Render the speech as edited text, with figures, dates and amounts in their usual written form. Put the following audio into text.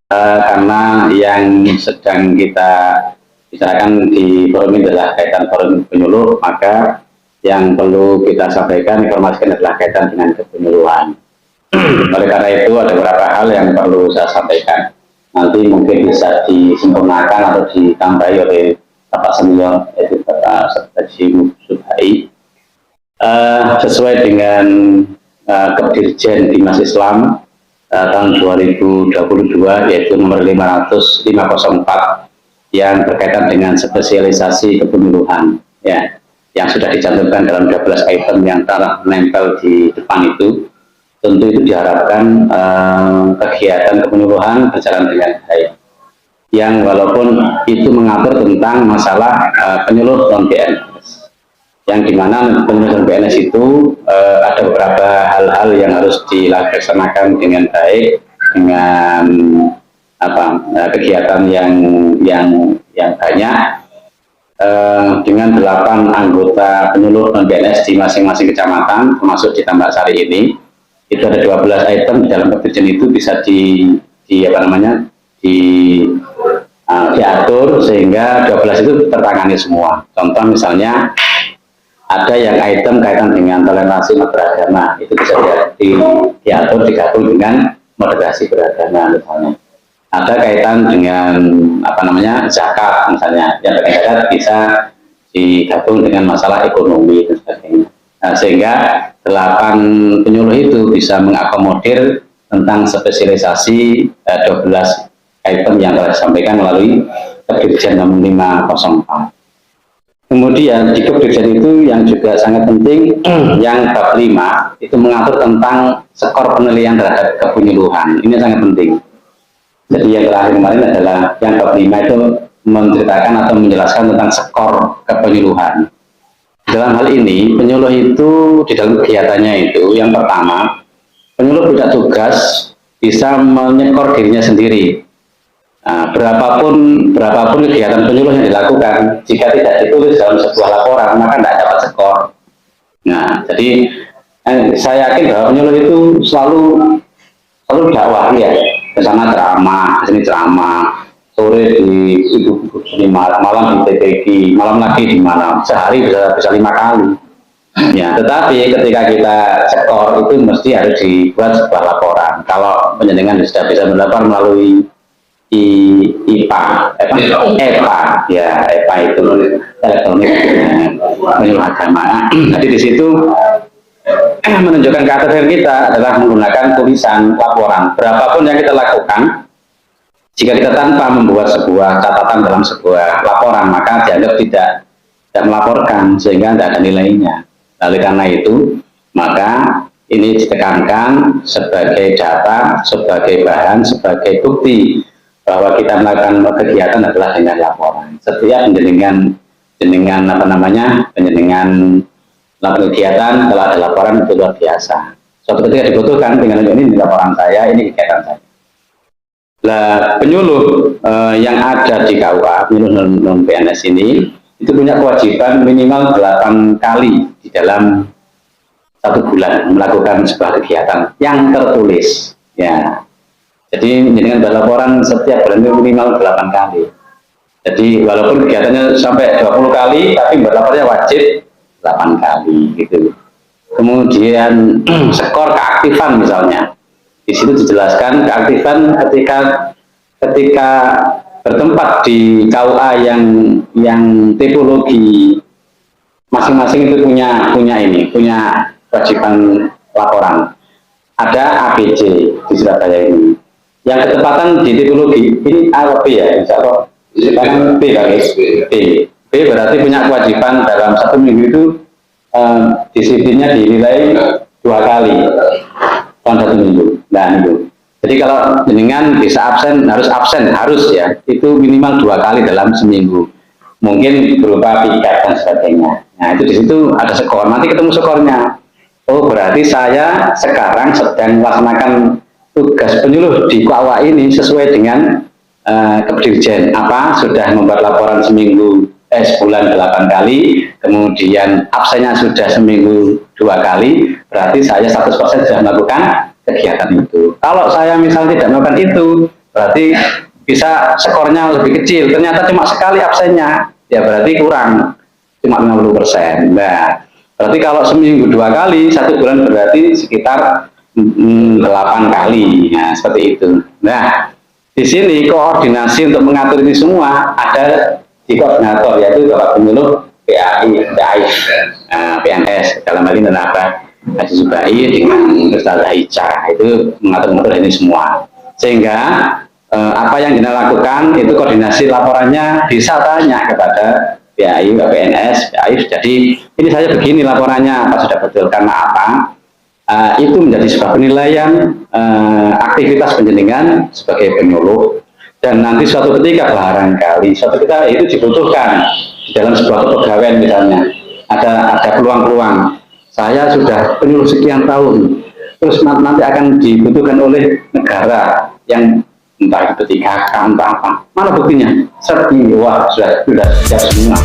karena yang sedang kita bicarakan di forum ini adalah kaitan forum penyuluh, maka yang perlu kita sampaikan, informasikan adalah kaitan dengan kepenyuluhan. Oleh karena itu ada beberapa hal yang perlu saya sampaikan. Nanti mungkin bisa disempurnakan atau ditambahi oleh Bapak Senior, yaitu Bapak Haji Subhai, sesuai dengan Kedirjen Dinas Islam tahun 2022, yaitu nomor 504 yang berkaitan dengan spesialisasi kepenyuluhan, ya, yang sudah dicantumkan dalam 12 item yang telah menempel di depan itu. Tentu itu diharapkan kegiatan kepenyuluhan berjalan dengan baik, yang walaupun itu mengatur tentang masalah penyuluh non PNS, yang dimana penyuluh non PNS itu ada beberapa hal-hal yang harus dilaksanakan dengan baik, dengan kegiatan yang banyak, dengan 8 anggota penyuluh non PNS di masing-masing kecamatan, termasuk di Tambak Sari ini. Itu ada 12 item di dalam Kedirjen itu bisa diatur sehingga 12 itu tertangani semua. Contoh misalnya ada yang item kaitan dengan toleransi beragama, itu bisa diatur digabung dengan moderasi beragama misalnya. Ada kaitan dengan zakat misalnya, yang terkait zakat bisa digabung dengan masalah ekonomi dan sebagainya. Nah, sehingga 8 penyuluh itu bisa mengakomodir tentang spesialisasi 12 item yang telah disampaikan melalui Kedirjen nomor 504. Kemudian di Kedirjen itu yang juga sangat penting, yang bab 5 itu mengatur tentang skor penilaian terhadap kepenyuluhan. Ini sangat penting. Jadi yang terakhir kemarin adalah yang bab 5 itu menceritakan atau menjelaskan tentang skor kepenyuluhan. Dalam hal ini, penyuluh itu di dalam kegiatannya itu, yang pertama, penyuluh punya tugas bisa menyekor dirinya sendiri. Nah, berapapun kegiatan penyuluh yang dilakukan, jika tidak ditulis dalam sebuah laporan, maka tidak dapat skor. Nah, jadi saya yakin bahwa penyuluh itu selalu dakwah, ya, ke sana ceramah, ke sini ceramah, sore di malam di TPG, malam lagi di mana, sehari bisa 5 kali. Ya, tetapi ketika kita skor itu mesti harus dibuat sebuah laporan. Kalau penjenengan sudah bisa melapor melalui EPA, ya, EPA itu elektronik penyuluh agama. Jadi di situ menunjukkan keahlian kita adalah menggunakan tulisan laporan. Berapapun yang kita lakukan, jika kita tanpa membuat sebuah catatan dalam sebuah laporan, maka dianggap tidak melaporkan, sehingga tidak ada nilainya. Oleh karena itu, maka ini ditekankan sebagai data, sebagai bahan, sebagai bukti bahwa kita melakukan kegiatan adalah dengan laporan. Setiap penjenengan kegiatan telah ada laporan, itu luar biasa. Suatu ketika dibutuhkan dengan ini laporan saya, ini kegiatan saya. Nah, penyuluh yang ada di KUA, penyuluh non PNS ini, itu punya kewajiban minimal 8 kali di dalam 1 bulan melakukan sebuah kegiatan yang tertulis. Ya, jadi dengan laporan setiap bulan itu minimal 8 kali. Jadi walaupun kegiatannya sampai 20 kali, tapi laporannya wajib 8 kali gitu. Kemudian skor keaktifan misalnya. Di situ dijelaskan keaktifan ketika bertempat di KUA yang tipologi masing-masing itu punya kewajiban laporan. Ada ABJ di Surabaya ini. Yang ketepatan di tipologi ini A atau B ya, insya Allah B berarti punya kewajiban dalam 1 minggu itu disiplinnya dinilai 2 kali dalam 1 minggu. Nah, itu. Jadi kalau jenengan bisa harus ya, itu minimal 2 kali dalam seminggu. Mungkin berupa piket dan sebagainya. Nah, itu di situ ada skor. Nanti ketemu skornya. Oh, berarti saya sekarang sedang melaksanakan tugas penyuluh di KUA ini sesuai dengan Kedirjen. Sudah membuat laporan sebulan 8 kali, kemudian absennya sudah seminggu 2 kali, berarti saya 100% sudah melakukan kegiatan itu. Kalau saya misalnya tidak melakukan itu, berarti bisa skornya lebih kecil. Ternyata cuma sekali absennya, ya berarti kurang, cuma 50%. Nah, berarti kalau seminggu 2 kali, 1 bulan berarti sekitar 8 kali. Nah, seperti itu. Nah, di sini koordinasi untuk mengatur ini semua ada di koordinator, yaitu Bapak Penyuluh PAI, PNS, dalam hal ini tenaga Haji Subai dengan Ustaz Aicha, itu mengatur ini semua. Sehingga apa yang kita lakukan itu koordinasi laporannya bisa tanya kepada PAI, PNS, PAI. Jadi ini saya begini laporannya, apa sudah betul, karena apa? Itu menjadi sebuah penilaian aktivitas penjenengan sebagai penyuluh, dan nanti suatu ketika barangkali suatu ketika itu dibutuhkan di dalam sebuah kepegawaian, misalnya ada peluang-peluang, saya sudah penyuluh sekian tahun, terus nanti akan dibutuhkan oleh negara yang entah itu 3K, entah apa, mana buktinya? Wah, sudah siap semua.